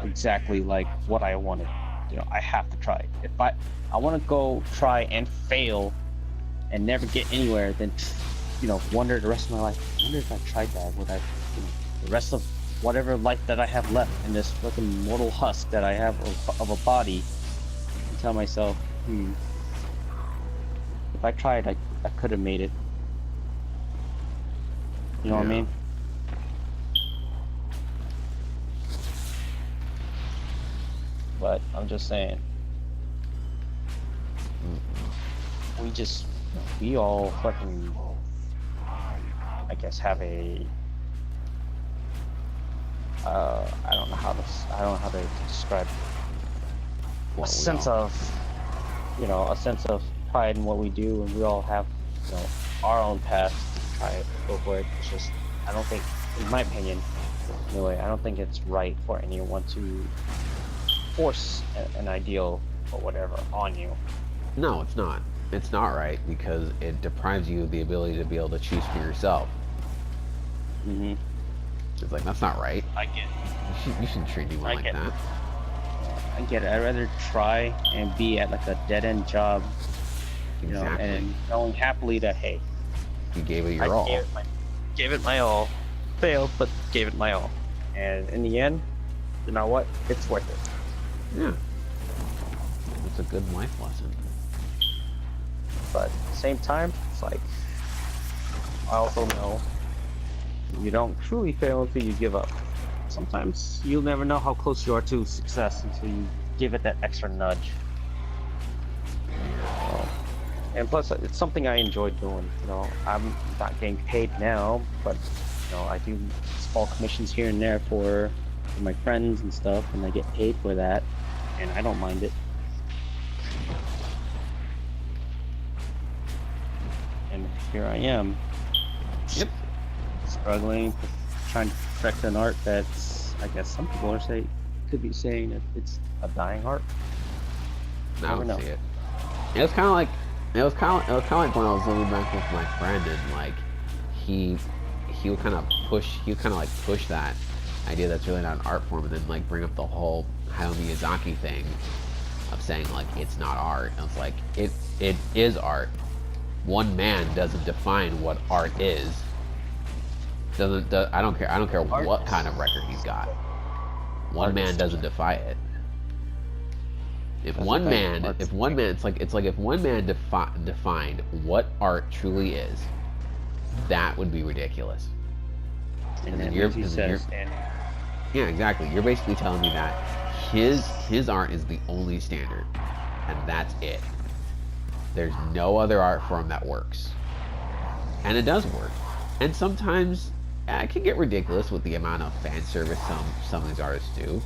exactly like what I wanted. I have to try. If I want to go try and fail and never get anywhere, then wonder the rest of my life. I wonder if I tried that, would I, the rest of whatever life that I have left in this fucking mortal husk that I have of a body, and tell myself, if I tried, I could have made it. You know what I mean? But I'm just saying, we all fucking, I guess, have a, I don't know how to describe a sense of pride in what we do, and we all have, our own path to try it, go for it. It's just, I don't think, in my opinion, anyway, I don't think it's right for anyone to force an ideal or whatever on you. No, it's not. It's not right, because it deprives you of the ability to be able to choose for yourself. It's like, that's not right. I get it. You shouldn't treat anyone like that. I get it. I'd rather try and be at like a dead-end job, and knowing happily that, hey, you gave it your all. Gave it my all. Failed, but gave it my all. And in the end, you know what? It's worth it. Yeah. It's a good life lesson. But at the same time, it's like, I also know you don't truly fail until you give up. Sometimes you'll never know how close you are to success until you give it that extra nudge. And plus, it's something I enjoy doing. I'm not getting paid now, but I do small commissions here and there for my friends and stuff, and I get paid for that, and I don't mind it. And here I am. Yep. Struggling, trying to perfect an art that's, I guess some people could be saying that it's a dying art. I don't see it. It was kind of like when I was living back with my friend, and like he would kind of push that idea that's really not an art form, and then like bring up the whole Hayao Miyazaki thing of saying like it's not art. And it's like it is art. One man doesn't define what art is. I don't care what kind of record he's got. One man doesn't define it. It's like if one man defined what art truly is, that would be ridiculous. And then yeah, exactly. You're basically telling me that his art is the only standard, and that's it. There's no other art form that works, and it does work. And sometimes it can get ridiculous with the amount of fan service some of these artists do,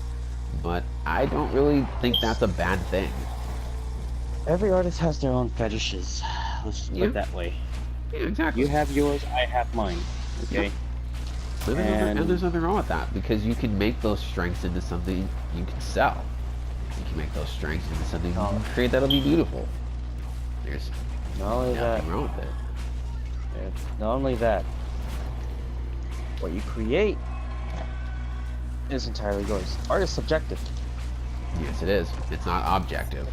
but I don't really think that's a bad thing. Every artist has their own fetishes. Let's just put it that way. Yeah, exactly. You have yours, I have mine. Okay. Yeah. And there's nothing wrong with that, because you can make those strengths into something you can sell. You can make those strengths into something you can create that'll be beautiful. There's nothing wrong with it. Not only that, what you create is entirely yours. Art is subjective. Yes, it is. It's not objective.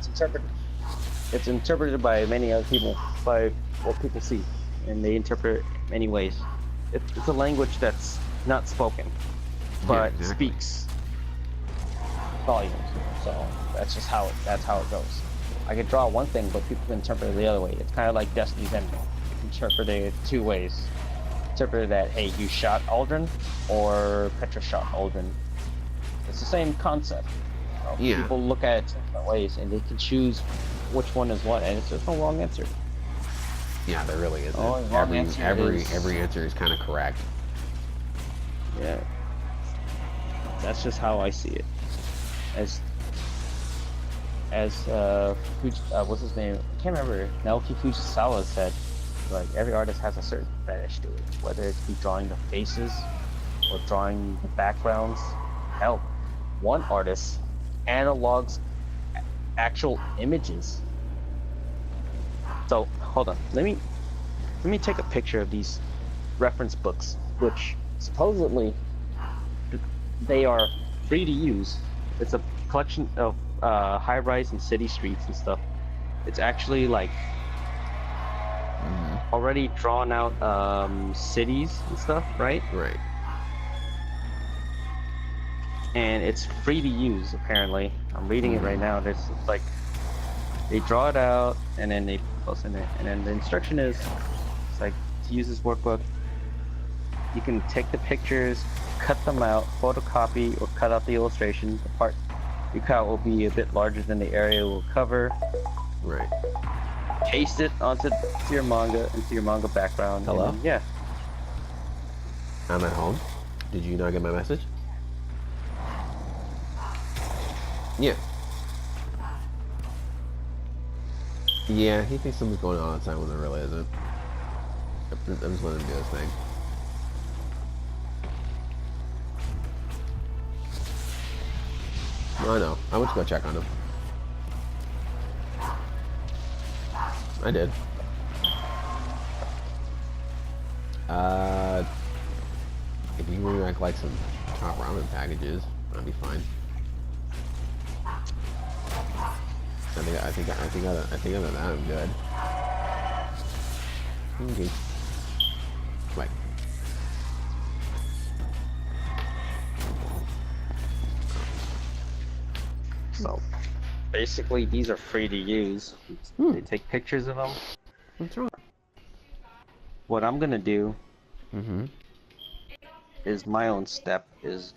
It's interpreted by many other people, by what people see, and they interpret it many ways. It's a language that's not spoken, but speaks volumes. So that's how it goes. I could draw one thing, but people interpret it the other way. It's kind of like Destiny's End. Interpreted it two ways. Interpreted that, hey, you shot Aldrin, or Petra shot Aldrin. It's the same concept. People look at it different ways, and they can choose which one is what, and there's no wrong answer. Yeah, there really isn't. Every answer is kind of correct. Yeah. That's just how I see it. What's his name? I can't remember. Naoki Fujisawa said, like, every artist has a certain fetish to it, whether it be drawing the faces or drawing the backgrounds. Hell, one artist analogs actual images. So hold on, let me take a picture of these reference books, which supposedly they are free to use, It's a collection of high-rise and city streets and stuff. It's actually like already drawn out cities and stuff, right? Right. And it's free to use apparently. I'm reading it right now. There's like they draw it out and then they post in it, and then the instruction is it's like to use this workbook. You can take the pictures, cut them out, photocopy, or cut out the illustration. The part you cut will be a bit larger than the area it will cover. Right. Paste it onto your manga, into your manga background. Hello? And, yeah. I'm at home. Did you not get my message? Yeah. Yeah, he thinks something's going on outside when there really isn't. I'm just letting him do his thing. I know. I went to go check on him. I did. If you bring back like some top ramen packages, that'd be fine. I think other than that, I'm good. Okay. Wait. So, basically, these are free to use. They take pictures of them. What's wrong? What I'm gonna do Mm-hmm. is my own step is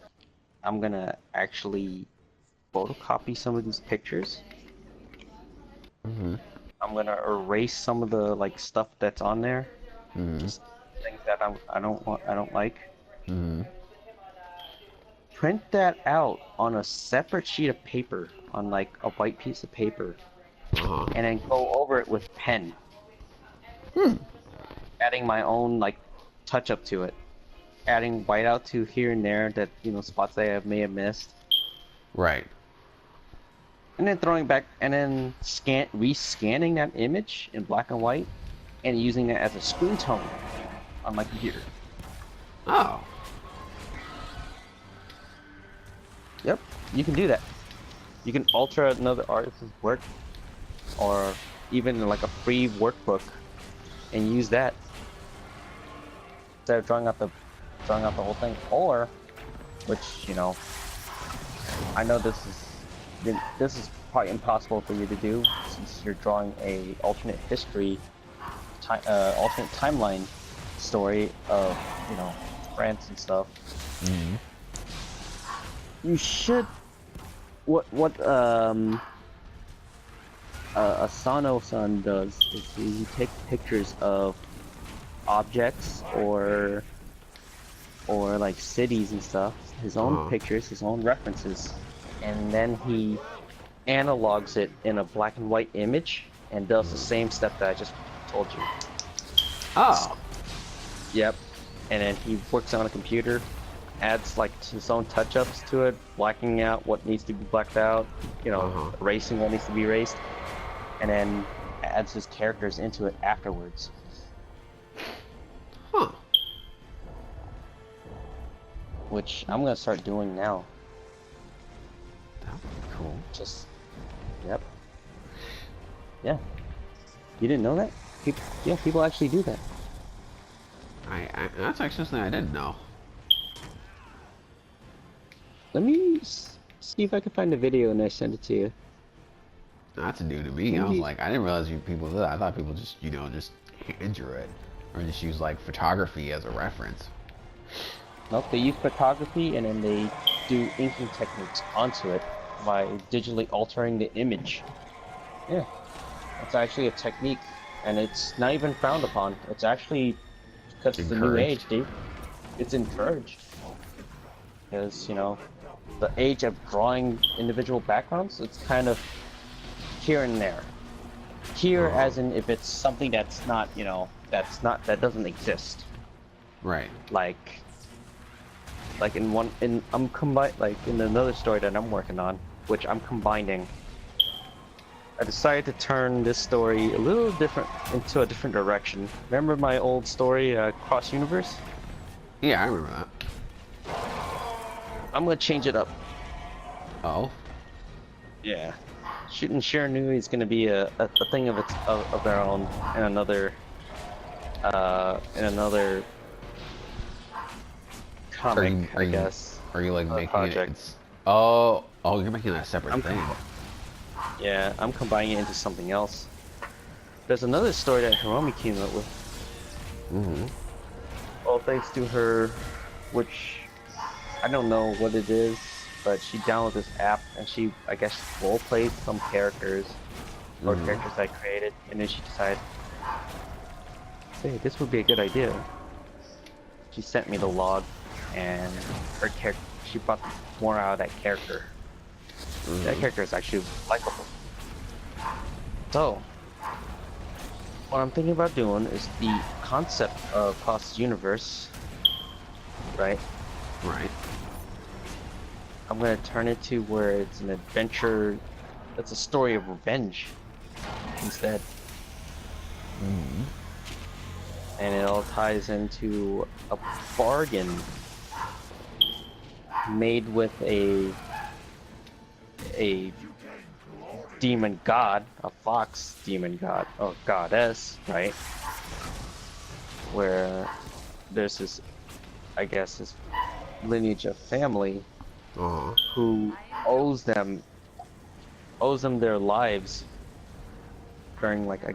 I'm gonna actually photocopy some of these pictures. Mm-hmm. I'm gonna erase some of the like stuff that's on there. Mm-hmm. Just things that I don't like. Mm-hmm. Print that out on a separate sheet of paper, on like a white piece of paper, Uh-huh. and then go over it with pen. Adding my own like touch up to it. Adding whiteout to here and there that, you know, spots that I may have missed. Right. And then throwing back and then re-scanning that image in black and white and using it as a screen tone on my computer. Oh. Yep, you can do that. You can alter another artist's work, or even like a free workbook, and use that instead of drawing out the whole thing. Or, which, you know, I know this is probably impossible for you to do since you're drawing a alternate history, alternate timeline story of, you know, France and stuff. Mm-hmm. You should. What Asano-san does is he takes pictures of objects or like cities and stuff, his own pictures, his own references, and then he analogs it in a black and white image and does the same step that I just told you. Oh. Yep. And then he works on a computer, adds like his own touch-ups to it, blacking out what needs to be blacked out, you know, erasing what needs to be erased, and then adds his characters into it afterwards. Huh. Which I'm gonna start doing now. That would be cool. Just, yep. Yeah. You didn't know that? People actually do that. That's actually something I didn't know. Let me see if I can find a video and I send it to you. That's new to me. I was like, I didn't realize people did that. I thought people just, you know, just hand drew it. Or just use like photography as a reference. Nope, they use photography and then they do inking techniques onto it by digitally altering the image. Yeah, it's actually a technique, and it's not even frowned upon. It's actually, because it's the new age, dude. It's encouraged. Because, you know, the age of drawing individual backgrounds, it's kind of here and there. Here, as in if it's something that's not, you know, that doesn't exist. Right. Like I'm combined, like in another story that I'm working on, which I'm combining. I decided to turn this story a little different, into a different direction. Remember my old story, Cross Universe? Yeah, I remember that. I'm gonna change it up. Oh. Yeah. Shooting Shiranui is going to be a thing of their own in another comic, I guess. Are you like making Project. it? Oh, you're making that a separate thing. Yeah, I'm combining it into something else. There's another story that Hiromi came up with. Mm-hmm. All thanks to her, which I don't know what it is, but she downloaded this app and she, I guess, role played some characters or characters I created, and then she decided, hey, this would be a good idea. She sent me the log, and her character, she brought more out of that character. That character is actually likable. So, what I'm thinking about doing is the concept of Cross Universe, right? Right. I'm gonna turn it to where it's an adventure. It's a story of revenge instead. And it all ties into a bargain made with a demon god, a fox demon god or goddess, right? Where there's this, I guess, this lineage of family who owes them their lives during like a